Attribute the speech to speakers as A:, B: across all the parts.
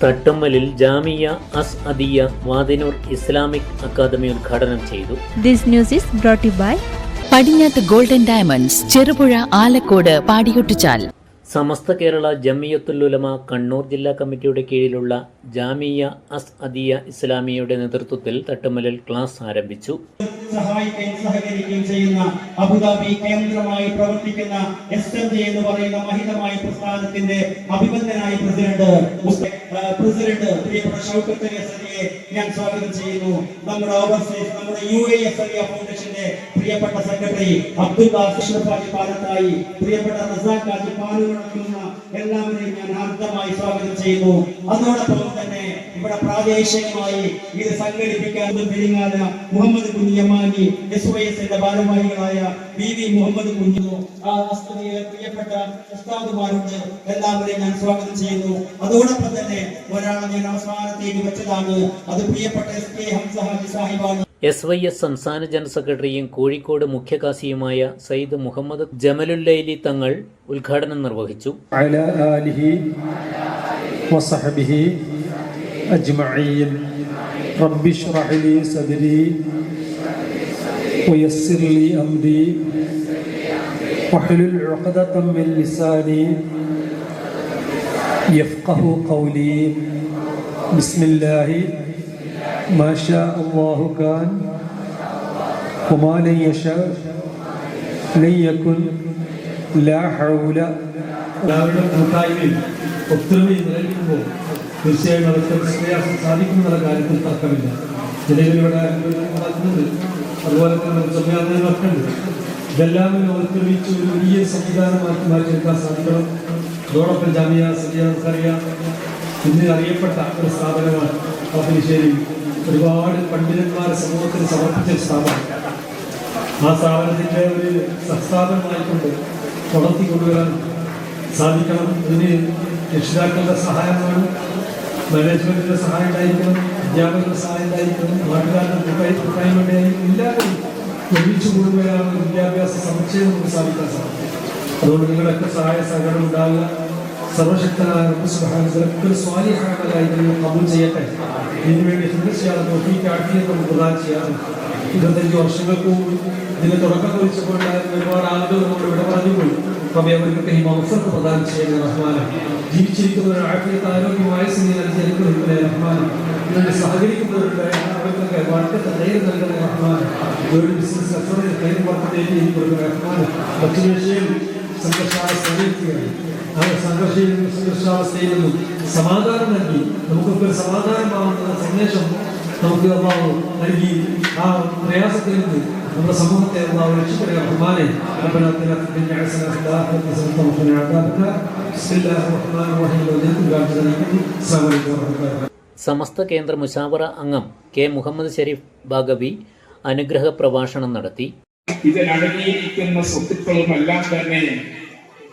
A: തട്ടുമ്മലിൽ Jamia Asadiya Wadinoor Islamic academy ഉദ്ഘാടനം ചെയ്തു.
B: This news is brought to you by
C: Padinjath golden diamonds, Cherupuzha, Alakode, Padiyottuchal.
A: Samastha Kerala Jamiyyathul Ulama Kannur ജില്ലാ കമ്മിറ്റിയുടെ കീഴിലുള്ള ജാമിയ അസ് അദിയ ഇസ്ലാമിയയുടെ നേതൃത്വത്തിൽ തട്ടുമ്മലിൽ ക്ലാസ് ആരംഭിച്ചു.
D: സഹായിക്കുകയും സഹകരിക്കുകയും ചെയ്യുന്ന അബുദാബി കേന്ദ്രമായി പ്രവർത്തിക്കുന്ന SMJ എന്ന് പറയുന്ന മഹിതമായ പ്രസ്ഥാനത്തിന്റെ അഭിബന്ധനായ പ്രസിഡന്റ് പ്രിയപ്പെട്ട ഷൗക്കത്ത് അലി അസദിയെ ഞാൻ സ്വാഗതം ചെയ്യുന്നു. നമ്മുടെ ഓവർസീസ് നമ്മുടെ UAS ഫൗണ്ടേഷന്റെ പ്രിയപ്പെട്ട സെക്രട്ടറി അബ്ദുൽ പാലത്തായി, പ്രിയപ്പെട്ട റസാഖ് ഹാജി പാലൂർക്കുന്ന എല്ലാവരെയും ഞാൻ ഹാർദമായി സ്വാഗതം ചെയ്യുന്നു. അതോടൊപ്പം തന്നെ ഇവിടെ പ്രാദേശികമായി ഇത് സംഘടിപ്പിക്കാൻ മുഹമ്മദ് കുഞ്ഞിയമ്മാനി, SYSന്റെ ഭാരവാഹികളായ BV മുഹമ്മദ് കുഞ്ഞു, പ്രിയപ്പെട്ട ഉസ്താദുമാരുണ്ട്, എല്ലാവരെയും ഞാൻ സ്വാഗതം ചെയ്യുന്നു. അതോടൊപ്പം തന്നെ ഒരാളെ ഞാൻ അവസാനത്തേക്ക് വെച്ചതാണ്, അത് പ്രിയപ്പെട്ട SK ഹംസ ഹാജി സാഹിബാണ്.
A: SYS സംസ്ഥാന ജനറൽ സെക്രട്ടറിയും കോഴിക്കോട് മുഖ്യ കാസിയുമായ സയ്യിദ് മുഹമ്മദ് ജമലുല്ലൈലി തങ്ങൾ ഉദ്ഘാടനം നിർവഹിച്ചു.
E: أجمعين رب اشرح لي صدري ويسر لي أمري واحلل عقدة من لساني يفقه قولي بسم الله ما شاء الله كان وما لن يشاء لن يكن لا حول തീർച്ചയായും അതൊക്കെ പ്രയാസം സാധിക്കുന്നുള്ള കാര്യത്തിൽ തർക്കമില്ല. നിലവിലിവിടെ നടക്കുന്നത് അതുപോലെ തന്നെ സംവിധാനങ്ങളൊക്കെ ഉണ്ട്. ഇതെല്ലാം ഒത്തൊരുമിച്ച് ഒരു വലിയ സംവിധാനമാക്കി മാറ്റിയെടുക്കാൻ സാധിക്കണം. അതോടൊപ്പം ജാമിയ സദിയ ഇന്ന് അറിയപ്പെട്ട ഒരു സ്ഥാപനമാണ് പാപ്പിനിശ്ശേരി. ഒരുപാട് പണ്ഡിതന്മാരെ സമൂഹത്തിന് സമർപ്പിച്ച സ്ഥാപനം. ആ സ്ഥാപനത്തിൻ്റെ ഒരു സംസ്ഥാപനമായിക്കൊണ്ട് വളർത്തിക്കൊണ്ടുവരാൻ സാധിക്കണം. ഇതിന് രക്ഷിതാക്കളുടെ സഹായമാണ്, മാനേജ്മെന്റിന്റെ സഹായം ഉണ്ടായിരിക്കണം, അധ്യാപകരുടെ സഹായം ഉണ്ടായിരിക്കണം, നാട്ടുകാരുടെ കൂട്ടായ്മയുടെയായിരിക്കും. എല്ലാവരും ഒരുമിച്ച് കൂടുമ്പോഴാണ് വിദ്യാഭ്യാസ സമുച്ചയം നമുക്ക് സാധിക്കാൻ സാധിക്കും. അതുകൊണ്ട് നിങ്ങളൊക്കെ സഹായ സഹകരണം ഉണ്ടാവുക. സർവശക്തനായ റബ്ബ് സുബ്ഹാനഹു വ തആല സ്വാലിഹായ കാര്യങ്ങൾ കബൂൽ ചെയ്യട്ടെ. ഇതിനുവേണ്ടി തീർച്ചയായും തൗഫീഖ് ആഫിയത്ത് നമുക്ക് പ്രദാനം ചെയ്യാം. 25 വർഷങ്ങൾക്ക് മുമ്പ് ഇതിന് തുടക്കം കുറിച്ചപ്പോഴുണ്ടായിരുന്ന ഒരുപാട് ആളുകൾ നമ്മൾ ഇവിടെ പറഞ്ഞുപോയി. റബ്ബേ അവർക്കൊക്കെ ഈ മഗ്ഫിറത്ത് പ്രദാനം ചെയ്യണേ റഹ്മാനെ. ജീവിച്ചിരിക്കുന്നവരുടെ ആഫിയത്ത് ആരോഗ്യമായ സ്ഥിതിയിൽ റഹ്മാനെ. ഇതിനെ സഹകരിക്കുന്നവരുടെ അവർക്കൊക്കെ വർക്കത്ത് ഖൈർ നൽകണേ റഹ്മാനെ. ഒരു ബിസിനസ് അഫ്സറിൽ ഖൈർ വർക്കത്തേക്ക് കൊടുക്കുന്ന റഹ്മാനെ. മറ്റു വിഷയം സംഘർഷാവസ്ഥയാണ്. ആ സംഘർഷാവസ്ഥയിൽ നിന്നും സമാധാനം നൽകി നമുക്കൊക്കെ സമാധാനമാവുന്ന സന്ദേശം നമുക്ക് അള്ളാഹു നൽകി ആ പ്രയാസത്തിൽ നിന്ന് നമ്മുടെ സമൂഹത്തെ അള്ളാഹു രക്ഷിക്കണേ റഹ്മാനെ.
A: സമസ്ത കേന്ദ്ര മുശാവറ അംഗം K മുഹമ്മദ് ഷരീഫ് ബാഗവി അനുഗ്രഹ പ്രഭാഷണം നടത്തി.
F: ഇതിലടങ്ങിയിരിക്കുന്ന സ്വത്തുക്കളുമെല്ലാം തന്നെ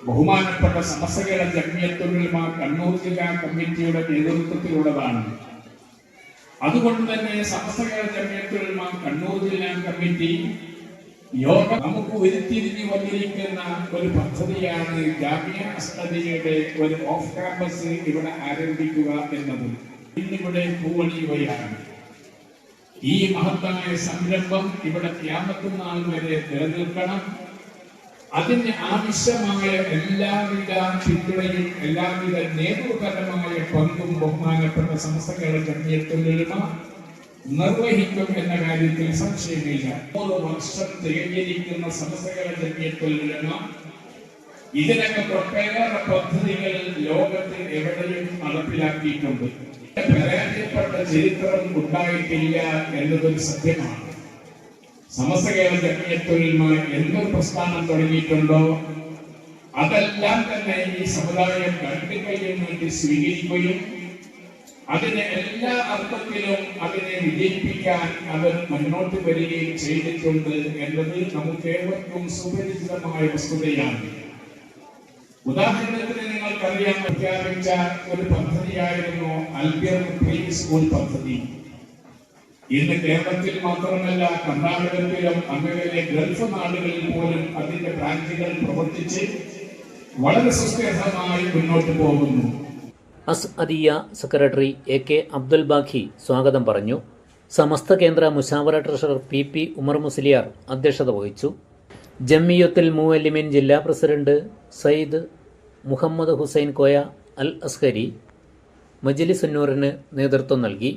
F: ബഹുമാനപ്പെട്ട സമസ്ത കേരള ജമിയത്തുൽ ഉലമ കണ്ണൂർ ജില്ലാ കമ്മിറ്റിയുടെ നേതൃത്വത്തിലുള്ളതാണ്. അതുകൊണ്ട് തന്നെ സമസ്ത കേരള ജമിയത്തുൽ ഉലമ കണ്ണൂർ ജില്ലാ കമ്മിറ്റി യോഗം നമുക്ക് ഉരുത്തിരിഞ്ഞു വന്നിരിക്കുന്ന ഒരു പദ്ധതിയാണ് ജാമിയ അസ് അദിയയുടെ ഒരു ഓഫ് ക്യാമ്പസ് ഇവിടെ ആരംഭിക്കുക എന്നത്. ഇന്നിവിടെ പൂവണിയുകയാണ്. ഈ മഹത്തായ സംരംഭം ഇവിടെ ഖിയാമത്ത് നാൾ വരെ നിലനിൽക്കണം. അതിന് ആവശ്യമായ എല്ലാവിധ പിന്തുണയും എല്ലാവിധ നേതൃപരമായ പങ്കും ബഹുമാനപ്പെട്ട സമസ്ത കേരള ജമിയത്തുൽ ഉലമ നിർവഹിക്കും എന്ന കാര്യത്തിൽ സംശയമില്ല. 3 വർഷം തികഞ്ഞിരിക്കുന്ന സമസ്ത കേരള ജമിയത്തുൽ ഉലമ ഇതിനൊക്കെ ഒട്ടേറെ പദ്ധതികൾ ലോകത്തിൽ എവിടെയും നടപ്പിലാക്കിയിട്ടുണ്ട്. പരാജയപ്പെട്ട ചരിത്രം ഉണ്ടായിട്ടില്ല എന്നതൊരു സത്യമാണ്. സമസ്ത കേരള ജമിയത്തുൽ ഉലമ എന്തൊരു പ്രസ്ഥാനം തുടങ്ങിയിട്ടുണ്ടോ അതെല്ലാം തന്നെ ഈ സമുദായം രണ്ടു കൈയും വേണ്ടി സ്വീകരിക്കുകയും അതിനെ എല്ലാ അർത്ഥത്തിലും അതിനെ വിജയിപ്പിക്കാൻ അവർ മുന്നോട്ട് വരികയും ചെയ്തിട്ടുണ്ട് എന്നത് നമുക്ക് ഏവർക്കും സുപരിചിതമായ വസ്തുതയാണ്. ഉദാഹരണത്തിന് നിങ്ങൾക്കറിയാൻ പ്രഖ്യാപിച്ച ഒരു പദ്ധതിയായിരുന്നു അൽബിർ പ്രീ സ്കൂൾ പദ്ധതി. ഇന്ന് കേരളത്തിൽ മാത്രമല്ല കർണാടകത്തിലും അങ്ങനെയുള്ള ഗൾഫ് നാടുകളിൽ പോലും അതിന്റെ ബ്രാഞ്ചുകൾ പ്രവർത്തിച്ച് വളരെ സുസ്ഥിരമായി മുന്നോട്ട് പോകുന്നു.
A: Asadiya secretary AK Abdul Baqi സ്വാഗതം പറഞ്ഞു. സമസ്ത കേന്ദ്ര മുശാവറ ട്രഷറർ PP ഉമർ മുസ്ലിയാർ അധ്യക്ഷത വഹിച്ചു. ജമിയത്തുൽ മുഅല്ലിമീൻ ജില്ലാ പ്രസിഡന്റ് സയ്യിദ് മുഹമ്മദ് ഹുസൈൻ കോയ അൽ അസ്ഹരി മജ്ലിസ് നൂറിന് നേതൃത്വം നൽകി.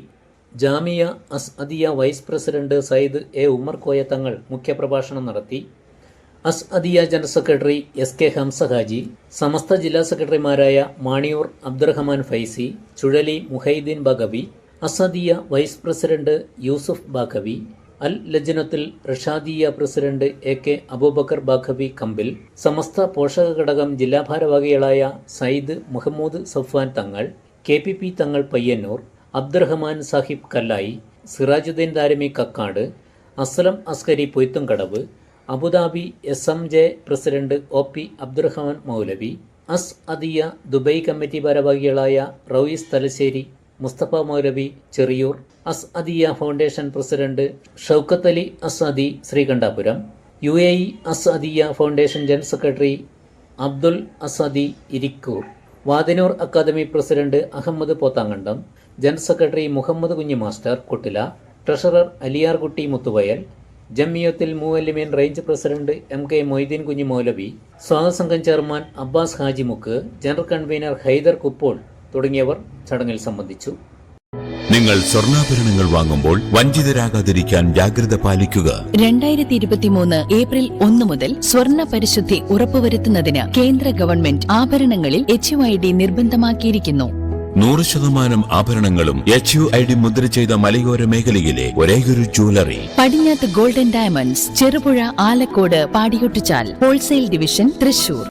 A: Jamia Asadiya vice president Sayyid Umar Koya Thangal മുഖ്യപ്രഭാഷണം നടത്തി. Asadiya general secretary SK Hamza Haji, Samastha ജില്ലാ സെക്രട്ടറിമാരായ Maniyoor Abdurahman Faizy, Chuzhali Muhyiddeen Baqavi, Asadiya vice president Yusuf Baqavi, Al Lajnathul റഷാദിയ president AK Abubakar Baqavi കമ്പിൽ, സമസ്ത പോഷക ഘടകം ജില്ലാ ഭാരവാഹികളായ Sayyid Mahmood Safwan Thangal, KPP Thangal Payyanur, Abdurahman Sahib Kallayi, Sirajuddeen Darimi Kakkad, Aslam Askari Poyithumkadavu, Abu Dhabi SMJ president OP Abdurahman Moulavi, Asadiya Dubai committee ഭാരവാഹികളായ Rauis Thalassery, Musthafa Moulavi Cheriyur, Asadiya foundation president Shoukath Ali Asadi Sreekandapuram, UAE Asadiya foundation general secretary Abdul Asadi Irikkur, Wadinoor academy president Ahmed Pothankandam, general secretary Muhammad Kunhi master Kuttila, treasurer Aliyarkutty Muthuvayal, Jamiyyathul Muallimeen range president MK Moideen Kunhi Moulavi, സ്വാഗത സംഘം chairman Abbas ഹാജിമുക്ക്, general convener Hyder കുപ്പോൾ തുടങ്ങിയവർ ചടങ്ങിൽ സംബന്ധിച്ചു.
G: നിങ്ങൾ സ്വർണ്ണാഭരണങ്ങൾ വാങ്ങുമ്പോൾ വഞ്ചിതരാകാതിരിക്കാൻ ജാഗ്രത പാലിക്കുക.
C: 2023 ഏപ്രിൽ 1 മുതൽ സ്വർണ്ണ പരിശുദ്ധി ഉറപ്പുവരുത്തുന്നതിന് കേന്ദ്ര ഗവൺമെന്റ് ആഭരണങ്ങളിൽ HUID നിർബന്ധമാക്കിയിരിക്കുന്നു.
G: 100% ആഭരണങ്ങളും HUID മുദ്ര ചെയ്ത മലയോര മേഖലയിലെ ഒരേയൊരു jewellery
C: Padinjath golden diamonds, Cherupuzha, Alakode, Padiyottuchal, wholesale division, Thrissur.